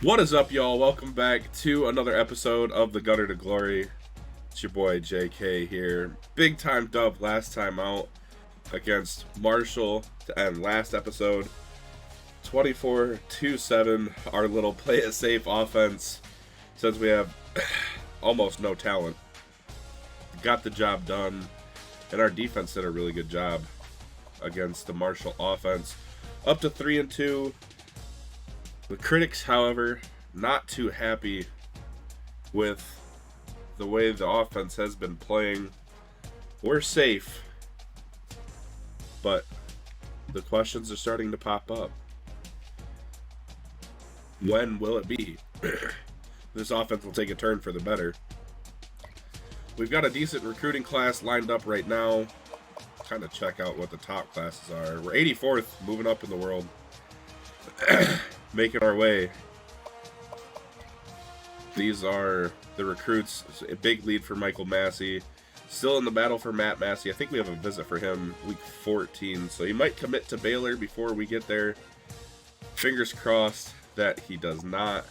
What is up, y'all? Welcome back to another episode of the Gutter to Glory. It's your boy JK here. Big time dub last time out against Marshall to end last episode. 24-7, our little play it safe offense, since we have almost no talent, got the job done, and our defense did a really good job against the Marshall offense. Up to 3-2. The critics, however, not too happy with the way the offense has been playing. We're safe, but the questions are starting to pop up. When will it be? This offense will take a turn for the better. We've got a decent recruiting class lined up right now. Kind of check out what the top classes are. We're 84th, moving up in the world. Making our way. These are the recruits. A big lead for Michael Massey. Still in the battle for Matt Massey. I think we have a visit for him week 14. So he might commit to Baylor before we get there. Fingers crossed that he does not.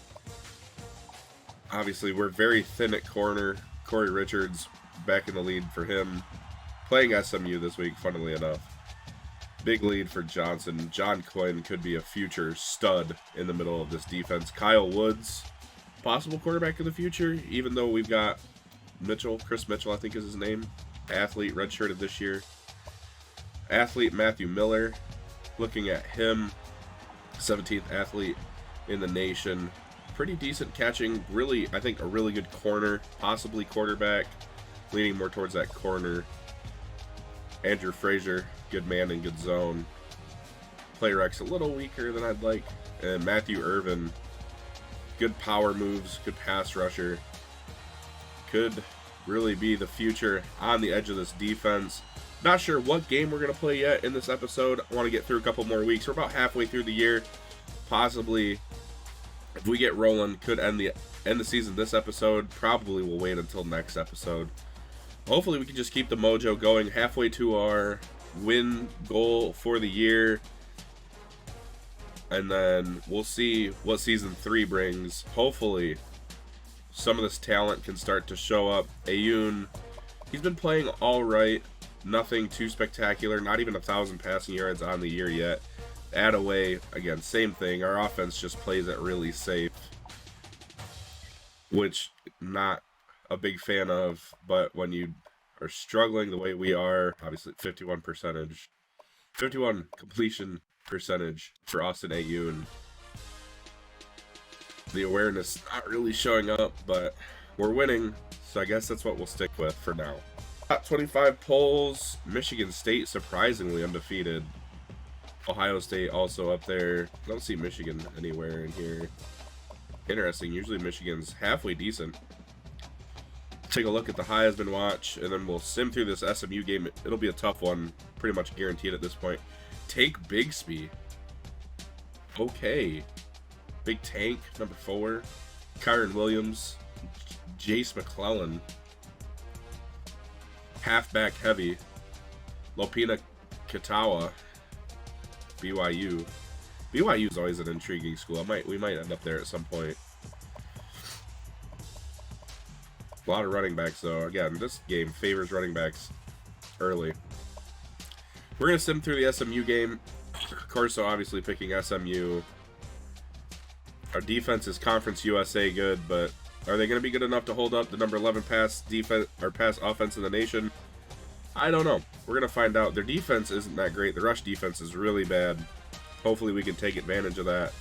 Obviously, we're very thin at corner. Corey Richards back in the lead for him. Playing SMU this week, funnily enough. Big lead for Johnson. John Quinn could be a future stud in the middle of this defense. Kyle Woods, possible quarterback of the future, even though we've got Mitchell, Chris Mitchell, I think is his name. Athlete, redshirted this year. Athlete Matthew Miller, looking at him, 17th athlete in the nation. Pretty decent catching, really, I think a really good corner, possibly quarterback, leaning more towards that corner. Andrew Frazier, good man in good zone. Playrex a little weaker than I'd like. And Matthew Irvin, good power moves, good pass rusher. Could really be the future on the edge of this defense. Not sure what game we're going to play yet in this episode. I want to get through a couple more weeks. We're about halfway through the year. Possibly, if we get rolling, could end the season this episode. Probably we'll wait until next episode. Hopefully we can just keep the mojo going halfway to our win goal for the year. And then we'll see what season 3 brings. Hopefully some of this talent can start to show up. Ayun, he's been playing all right. Nothing too spectacular. Not even 1,000 passing yards on the year yet. Attaway, again, same thing. Our offense just plays it really safe. Which, not a big fan of, but when you are struggling the way we are, obviously 51 completion percentage for Austin Ayun. The awareness not really showing up, but we're winning, so I guess that's what we'll stick with for now. Top 25 polls, Michigan State surprisingly undefeated. Ohio State also up there. Don't see Michigan anywhere in here. Interesting, usually Michigan's halfway decent. Take a look at the Heisman watch, and then we'll sim through this SMU game. It'll be a tough one, pretty much guaranteed at this point. Take Bigsby. Okay. Big Tank, number 4. Kyron Williams. Jace McClellan. Halfback heavy. Lopina Katawa. BYU. BYU is always an intriguing school. We might end up there at some point. A lot of running backs, though. Again, this game favors running backs early. We're going to sim through the SMU game. Corso obviously picking SMU. Our defense is Conference USA good, but are they going to be good enough to hold up the number 11 pass defense or pass offense in the nation? I don't know. We're going to find out. Their defense isn't that great. The rush defense is really bad. Hopefully we can take advantage of that.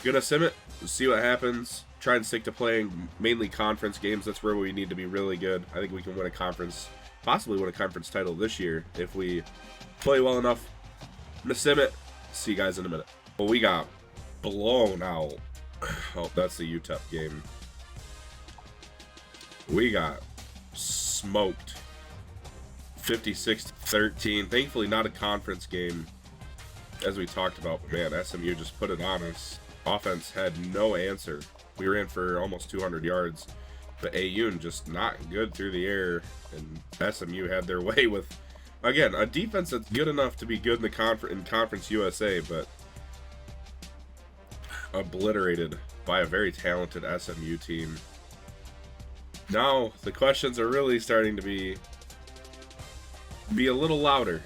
Gonna sim it, see what happens. Try and stick to playing mainly conference games. That's where we need to be really good. I think we can win a conference, possibly win a conference title this year if we play well enough. I'm gonna sim it. See you guys in a minute. Well, we got blown out. Oh, that's the UTEP game. We got smoked. 56-13. Thankfully, not a conference game, as we talked about. But man, SMU just put it on us. Offense had no answer. We ran for almost 200 yards, but Ayun just not good through the air, and SMU had their way with, again, a defense that's good enough to be good in the Conference USA, but obliterated by a very talented SMU team. Now, the questions are really starting to be a little louder.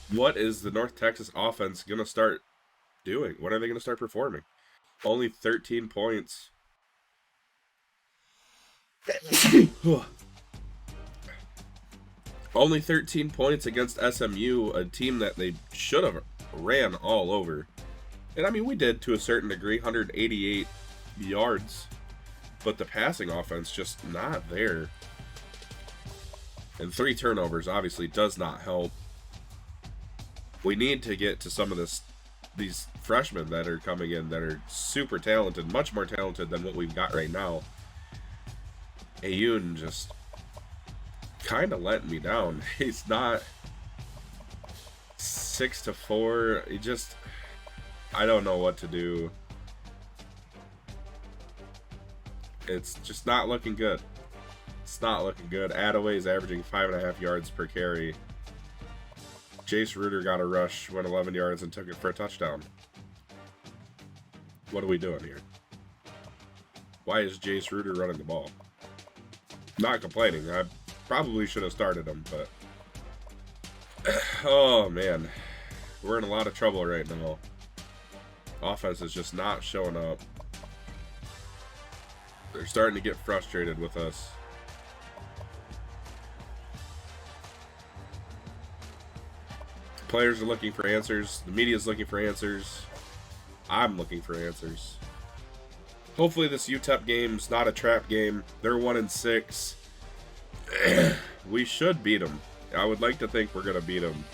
What is the North Texas offense going to start doing? When are they going to start performing? Only 13 points. Only 13 points against SMU, a team that they should have ran all over. And I mean, we did to a certain degree, 188 yards. But the passing offense just not there. And 3 turnovers obviously does not help. We need to get to some of these freshmen that are coming in that are super talented, much more talented than what we've got right now. Ayun just kind of letting me down. He's not 6'4". He just, I don't know what to do. It's just not looking good. It's not looking good. Attaway's averaging 5.5 yards per carry. Jace Ruder got a rush, went 11 yards, and took it for a touchdown. What are we doing here? Why is Jace Ruder running the ball? Not complaining. I probably should have started him, but... oh, man. We're in a lot of trouble right now. Offense is just not showing up. They're starting to get frustrated with us. Players are looking for answers. The media is looking for answers. I'm looking for answers. Hopefully this UTEP game's not a trap game. They're 1-6. We should beat them. I would like to think we're going to beat them.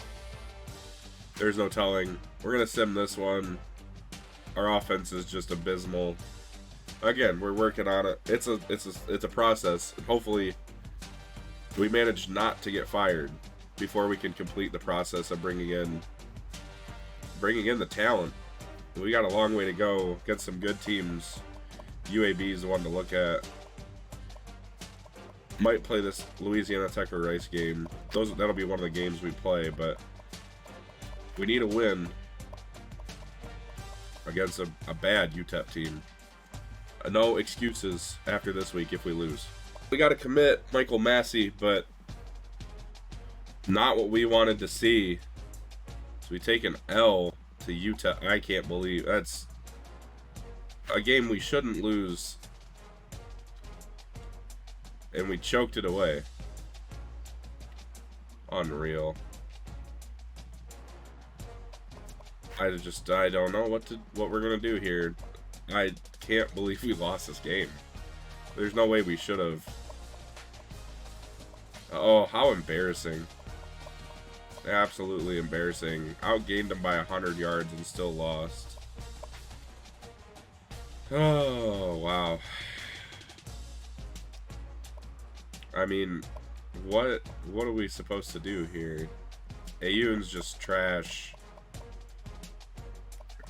There's no telling. We're going to sim this one. Our offense is just abysmal. Again, we're working on it. It's a process. Hopefully we manage not to get fired before we can complete the process of bringing in the talent. We got a long way to go. Get some good teams. UAB is the one to look at. Might play this Louisiana Tech or Rice game. That'll be one of the games we play, but we need a win against a bad UTEP team. No excuses after this week if we lose. We got to commit Michael Massey, but not what we wanted to see. So we take an L to UTEP. I can't believe that's a game we shouldn't lose. And we choked it away. Unreal. I don't know what we're gonna do here. I can't believe we lost this game. There's no way we should have. Oh, how embarrassing. Absolutely embarrassing. Outgained them by 100 yards and still lost. Oh, wow. I mean, what are we supposed to do here? Ayun's just trash.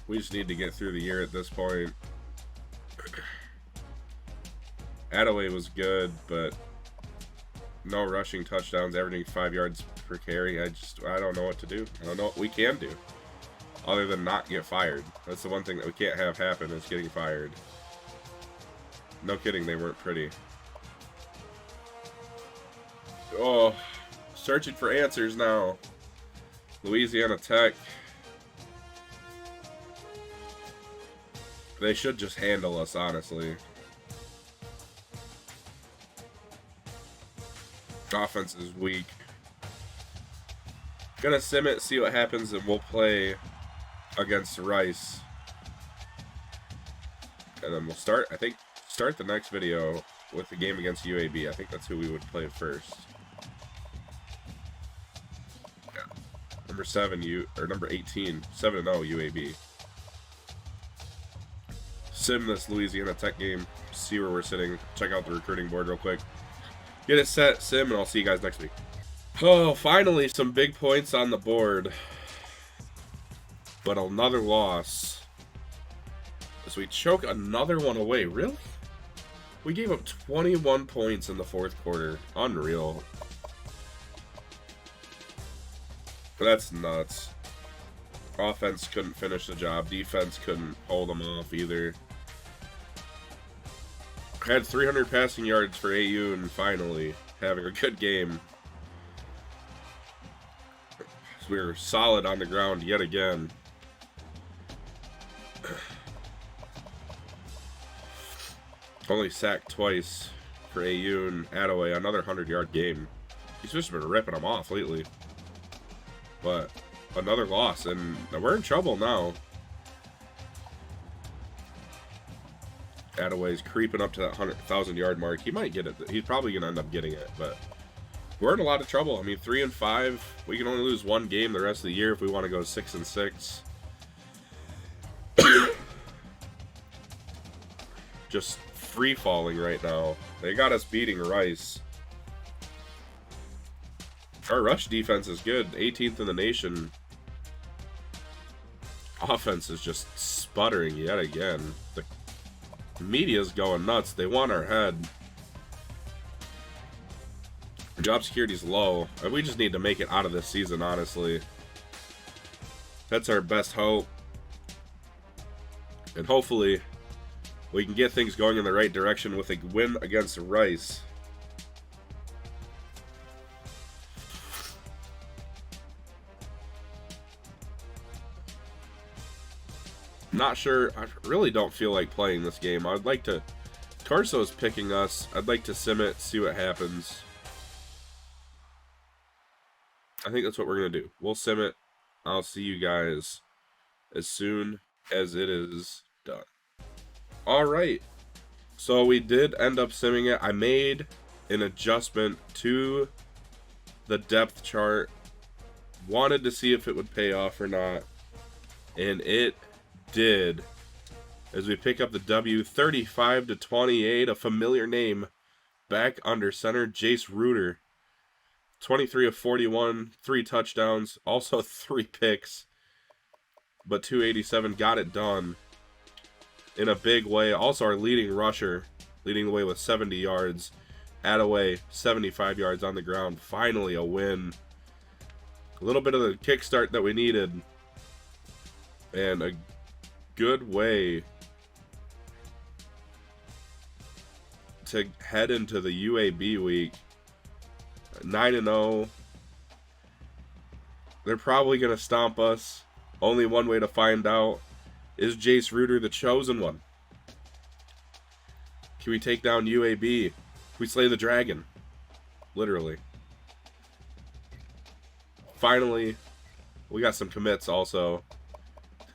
We just need to get through the year at this point. Attaway was good, but no rushing touchdowns, averaging 5 yards per carry. I don't know what to do. I don't know what we can do other than not get fired. That's the one thing that we can't have happen is getting fired. No kidding, they weren't pretty. Oh, searching for answers now. Louisiana Tech. They should just handle us, honestly. Offense is weak. Gonna sim it, see what happens, and we'll play against Rice. And then we'll start the next video with the game against UAB. I think that's who we would play first. Yeah. Number 7, number 18, 7-0 UAB. Sim this Louisiana Tech game, see where we're sitting, check out the recruiting board real quick. Get it set, sim, and I'll see you guys next week. Oh, finally some big points on the board. But another loss. So we choke another one away. Really? We gave up 21 points in the fourth quarter. Unreal. That's nuts. Offense couldn't finish the job. Defense couldn't hold them off either. Had 300 passing yards for AU and finally having a good game. So we were solid on the ground yet again. Only sacked twice for AU and Attaway. Another 100-yard game. He's just been ripping them off lately. But another loss, and we're in trouble now. Attaway's creeping up to that 100,000-yard mark. He might get it. He's probably going to end up getting it, but we're in a lot of trouble. I mean, 3-5. We can only lose one game the rest of the year if we want to go 6-6. Just free falling right now. They got us beating Rice. Our rush defense is good, 18th in the nation. Offense is just sputtering yet again. The media's going nuts. They want our head. Job security's low. And we just need to make it out of this season, honestly. That's our best hope. And hopefully we can get things going in the right direction with a win against Rice. Not sure. I really don't feel like playing this game. I'd like to... Corso's picking us. I'd like to sim it, see what happens. I think that's what we're going to do. We'll sim it. I'll see you guys as soon as it is done. Alright. So we did end up simming it. I made an adjustment to the depth chart. Wanted to see if it would pay off or not. And it did, as we pick up the W, 35-28, a familiar name back under center, Jace Reuter, 23 of 41, 3 touchdowns, also 3 picks, but 287 got it done in a big way. Also our leading rusher, leading the way with 70 yards, Attaway 75 yards on the ground. Finally a win, a little bit of the kickstart that we needed, and a good way to head into the UAB week. 9-0. They're probably going to stomp us. Only one way to find out. Is Jace Reuter the chosen one? Can we take down UAB? Can we slay the dragon? Literally. Finally, we got some commits also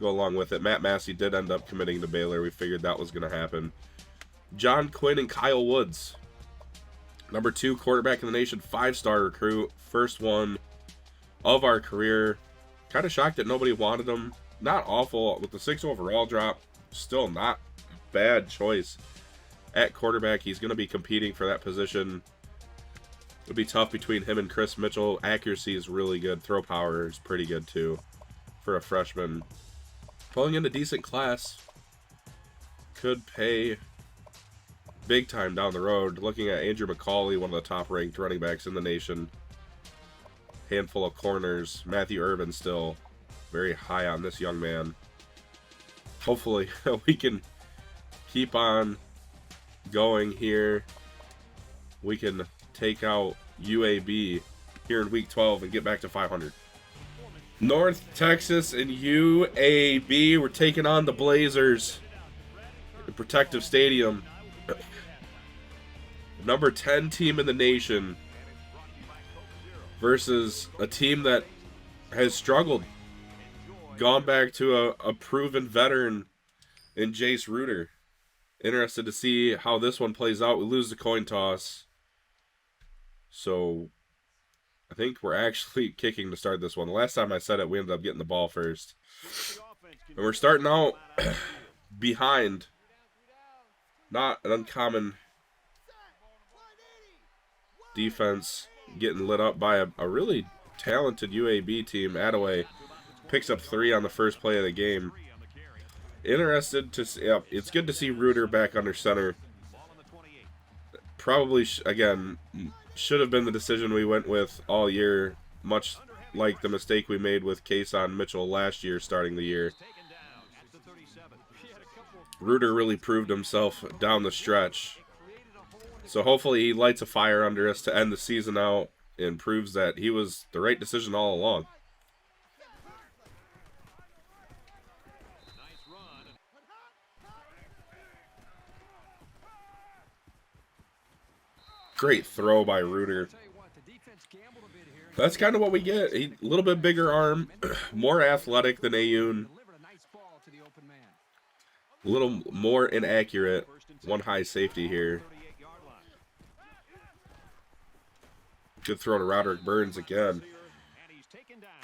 go along with it. Matt Massey did end up committing to Baylor. We figured that was going to happen. John Quinn and Kyle Woods. Number 2 quarterback in the nation, 5-star recruit. First one of our career. Kind of shocked that nobody wanted him. Not awful with the 6 overall drop. Still not a bad choice at quarterback. He's going to be competing for that position. It'll be tough between him and Chris Mitchell. Accuracy is really good. Throw power is pretty good too for a freshman. Pulling in a decent class could pay big time down the road. Looking at Andrew McCauley, one of the top ranked running backs in the nation. Handful of corners. Matthew Irvin still very high on this young man. Hopefully we can keep on going here. We can take out UAB here in week 12 and get back to 500. North Texas and UAB, we're taking on the Blazers at Protective Stadium. Number 10 team in the nation versus a team that has struggled. Gone back to a proven veteran in Jace Reuter. Interested to see how this one plays out. We lose the coin toss. So I think we're actually kicking to start this one. The last time I said it, we ended up getting the ball first. And we're starting out behind. Not an uncommon defense, getting lit up by a really talented UAB team. Attaway picks up 3 on the first play of the game. Interested to see, it's good to see Reuter back under center. Probably, again, should have been the decision we went with all year, much like the mistake we made with Kason Mitchell last year starting the year. Reuter really proved himself down the stretch. So hopefully he lights a fire under us to end the season out and proves that he was the right decision all along. Great throw by Reuter. That's kind of what we get. A little bit bigger arm, more athletic than Ayoun. A little more inaccurate. One high safety here. Good throw to Roderick Burns again.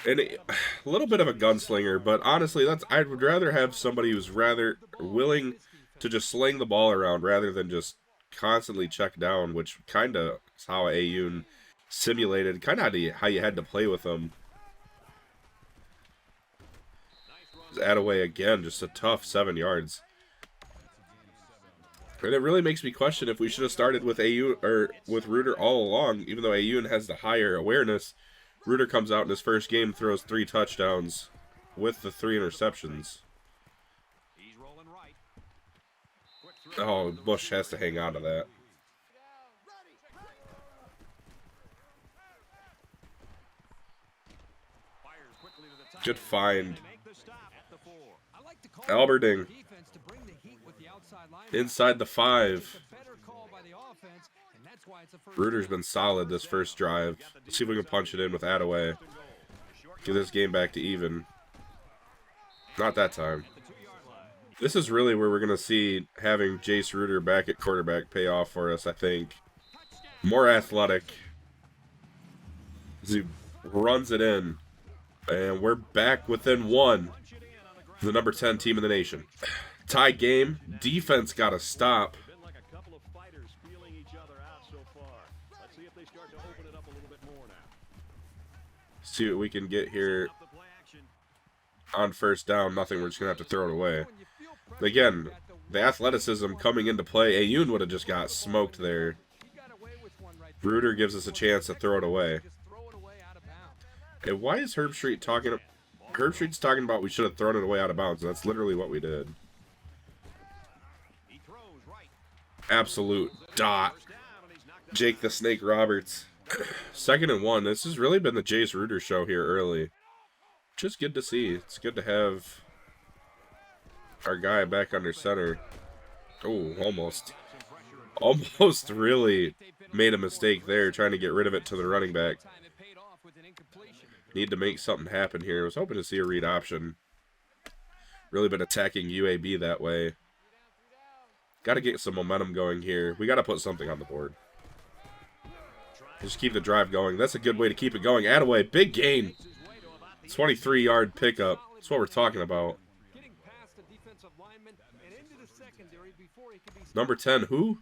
And a little bit of a gunslinger, but honestly, I would rather have somebody who's rather willing to just sling the ball around rather than just constantly check down, which kind of is how Ayoun simulated, kind of how you had to play with him. Attaway again, just a tough 7 yards. And it really makes me question if we should have started with Ayoun or with Reuter all along, even though Ayoun has the higher awareness. Reuter comes out in his first game, throws 3 touchdowns with the 3 interceptions. Oh, Bush has to hang on to that. Good find. Alberding. Inside the 5. Reuter's been solid this first drive. Let's see if we can punch it in with Attaway. Give this game back to even. Not that time. This is really where we're going to see having Jace Reuter back at quarterback pay off for us, I think. More athletic. As he runs it in. And we're back within 1. The number 10 team in the nation. Tie game. Defense got to stop. See what we can get here on first down. Nothing. We're just going to have to throw it away. Again, the athleticism coming into play. Ayoun would have just got smoked there. Reuter gives us a chance to throw it away. And why is Herbstreit talking? Herbstreit's talking about we should have thrown it away out of bounds. That's literally what we did. Absolute dot. Jake the Snake Roberts. 2nd and 1. This has really been the Jace Reuter show here early. Just good to see. It's good to have our guy back under center. Oh, almost. Almost really made a mistake there trying to get rid of it to the running back. Need to make something happen here. I was hoping to see a read option. Really been attacking UAB that way. Got to get some momentum going here. We got to put something on the board. Just keep the drive going. That's a good way to keep it going. Attaway, big gain. 23-yard pickup. That's what we're talking about. Number 10, who?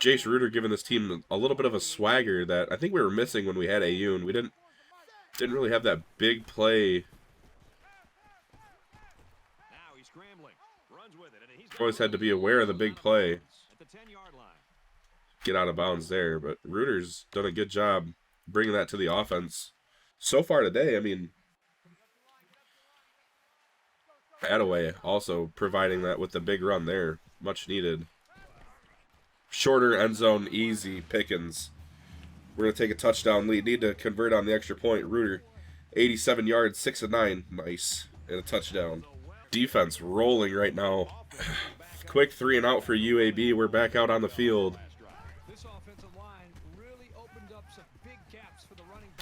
Jace Reuter giving this team a little bit of a swagger that I think we were missing when we had Ayoun. We didn't really have that big play. Always had to be aware of the big play. Get out of bounds there, but Reuter's done a good job bringing that to the offense. So far today, I mean, Attaway also providing that with the big run there. Much needed. Shorter end zone, easy pickings. We're going to take a touchdown lead. Need to convert on the extra point. Reuter, 87 yards, 6 of 9. Nice. And a touchdown. Defense rolling right now. Quick 3 and out for UAB. We're back out on the field.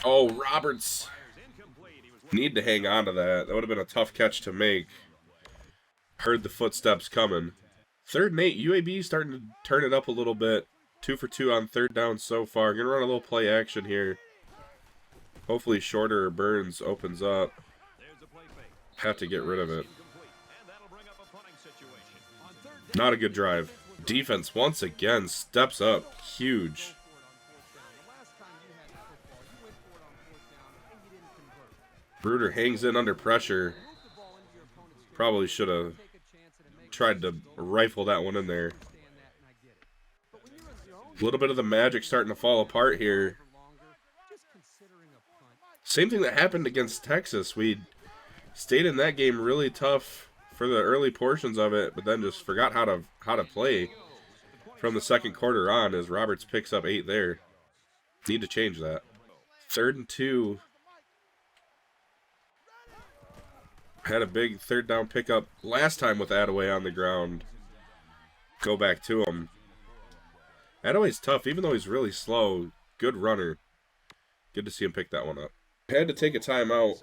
Oh, Roberts. Need to hang on to that. That would have been a tough catch to make. Heard the footsteps coming. 3rd and 8. UAB starting to turn it up a little bit. 2 for 2 on 3rd down so far. Going to run a little play action here. Hopefully Shorter or Burns opens up. Have to get rid of it. Not a good drive. Defense once again steps up. Huge. Reuter hangs in under pressure. Probably should have tried to rifle that one in there. A little bit of the magic starting to fall apart here. Same thing that happened against Texas. We stayed in that game really tough for the early portions of it, but then just forgot how to play. from the second quarter on as Roberts picks up 8 there. Need to change that. 3rd and 2. Had a big 3rd down pickup last time with Attaway on the ground. Go back to him. Attaway's tough, even though he's really slow. Good runner. Good to see him pick that one up. Had to take a timeout.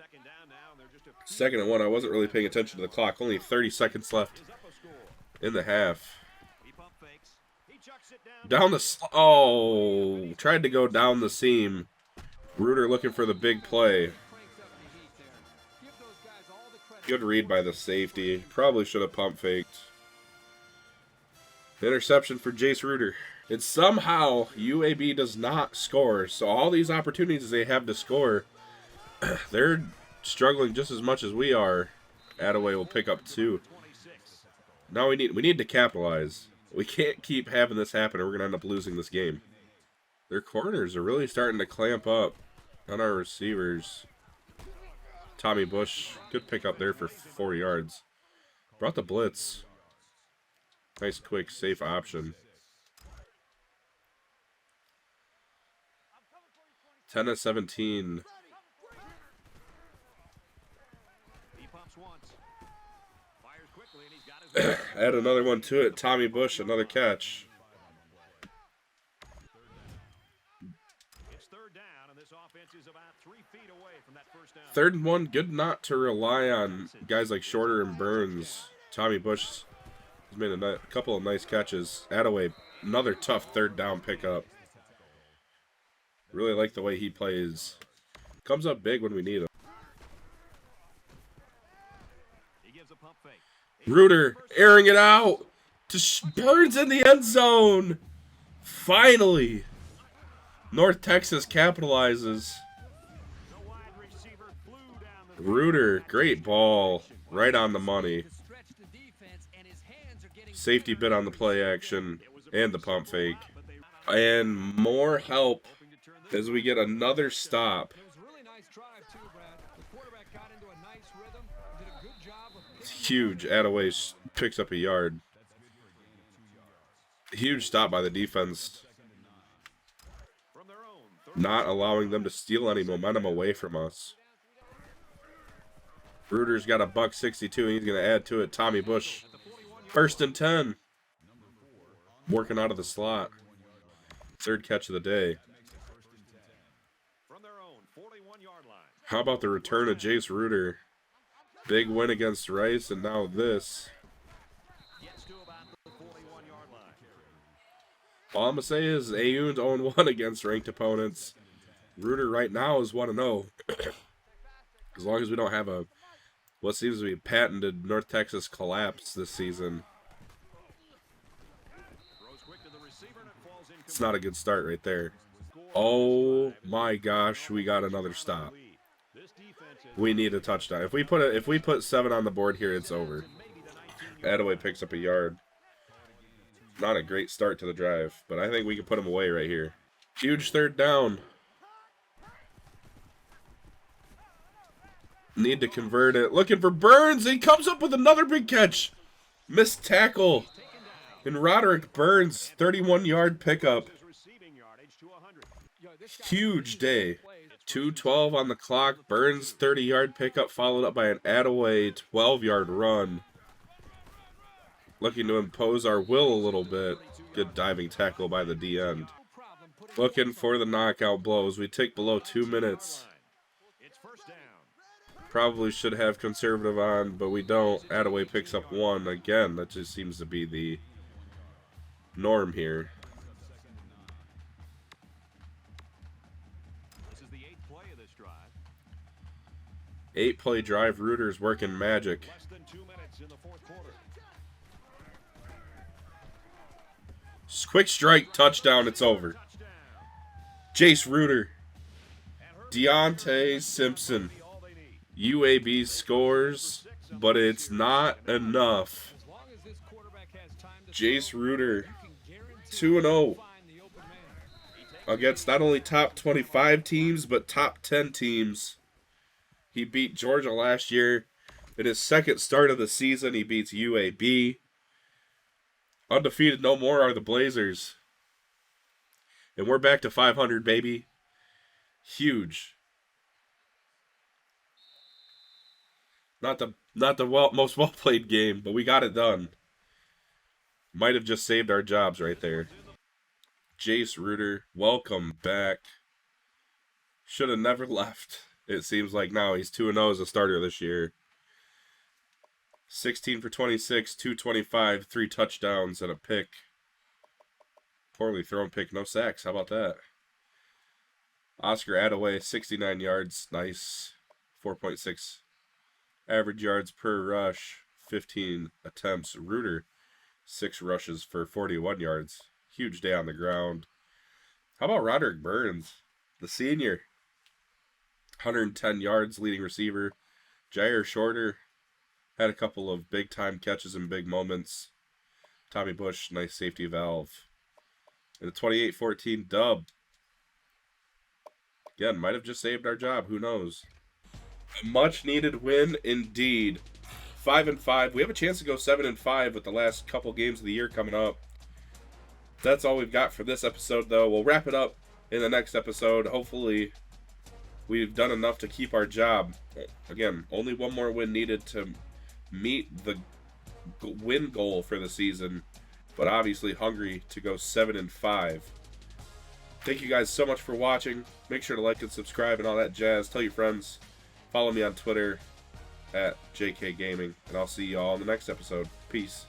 2nd and 1. I wasn't really paying attention to the clock. Only 30 seconds left in the half. Down the... Oh! Tried to go down the seam. Reuter looking for the big play. Good read by the safety. Probably should have pump faked. Interception for Jace Reuter. And somehow UAB does not score. So all these opportunities they have to score, they're struggling just as much as we are. Attaway will pick up 2. Now we need to capitalize. We can't keep having this happen or we're going to end up losing this game. Their corners are really starting to clamp up on our receivers. Tommy Bush, good pick up there for 4 yards. Brought the blitz. Nice, quick, safe option. 10-17. Add another one to it. Tommy Bush, another catch. Third and 1, good not to rely on guys like Shorter and Burns. Tommy Bush has made a couple of nice catches. Attaway, another tough 3rd down pickup. Really like the way he plays. Comes up big when we need him. Reuter airing it out to Burns in the end zone. Finally, North Texas capitalizes. Reuter, great ball, right on the money. Safety bit on the play action and the pump fake. And more help as we get another stop. Huge. Attaway picks up a yard. Huge stop by the defense. Not allowing them to steal any momentum away from us. Reuter's got a $162 and he's going to add to it. Tommy Bush. 1st and 10. Working out of the slot. 3rd catch of the day. How about the return of Jace Reuter? Big win against Rice, and now this. All I'm going to say is Ayoun's 0-1 against ranked opponents. Reuter right now is 1-0. As long as we don't have what seems to be a patented North Texas collapse this season. It's not a good start right there. Oh my gosh, we got another stop. We need a touchdown. If we put 7 on the board here, it's over. Attaway picks up a yard. Not a great start to the drive, but I think we can put him away right here. Huge 3rd down. Need to convert it. Looking for Burns. He comes up with another big catch. Missed tackle. And Roderick Burns, 31-yard pickup. Huge day. 2:12 on the clock. Burns, 30-yard pickup, followed up by an Attaway 12-yard run. Looking to impose our will a little bit. Good diving tackle by the D end. Looking for the knockout blows. We take below 2 minutes. Probably should have conservative on, but we don't. Attaway picks up 1. Again, that just seems to be the norm here. This is the 8th play of this drive. 8-play drive. Reuter's working magic. Less than 2 minutes in the 4th quarter. Quick strike, touchdown, it's over. Jace Reuter. Deontay Simpson. UAB scores, but it's not enough. Jace Reuter, 2-0 against not only top 25 teams, but top 10 teams. He beat Georgia last year. In his 2nd start of the season, he beats UAB. Undefeated no more are the Blazers. And we're back to 500, baby. Huge. Not the most well played game, but we got it done. Might have just saved our jobs right there. Jace Reuter, welcome back. Should have never left. It seems like now he's 2-0 as a starter this year. 16 for 26, 225, 3 touchdowns, and a pick. Poorly thrown pick, no sacks. How about that? Oscar Attaway, 69 yards. Nice. 4.6 average yards per rush. 15 attempts. Reuter, 6 rushes for 41 yards. Huge day on the ground. How about Roderick Burns, the senior? 110 yards, leading receiver. Jair Shorter had a couple of big-time catches and big moments. Tommy Bush, nice safety valve. And a 28-14 dub. Again, might have just saved our job. Who knows? A much-needed win indeed. 5-5. We have a chance to go 7-5 with the last couple games of the year coming up. That's all we've got for this episode, though. We'll wrap it up in the next episode. Hopefully, we've done enough to keep our job. Again, only one more win needed to meet the win goal for the season, but obviously hungry to go 7-5. Thank you guys so much for watching. Make sure to like and subscribe and all that jazz. Tell your friends. Follow me on Twitter at JK Gaming, and I'll see you all in the next episode. Peace.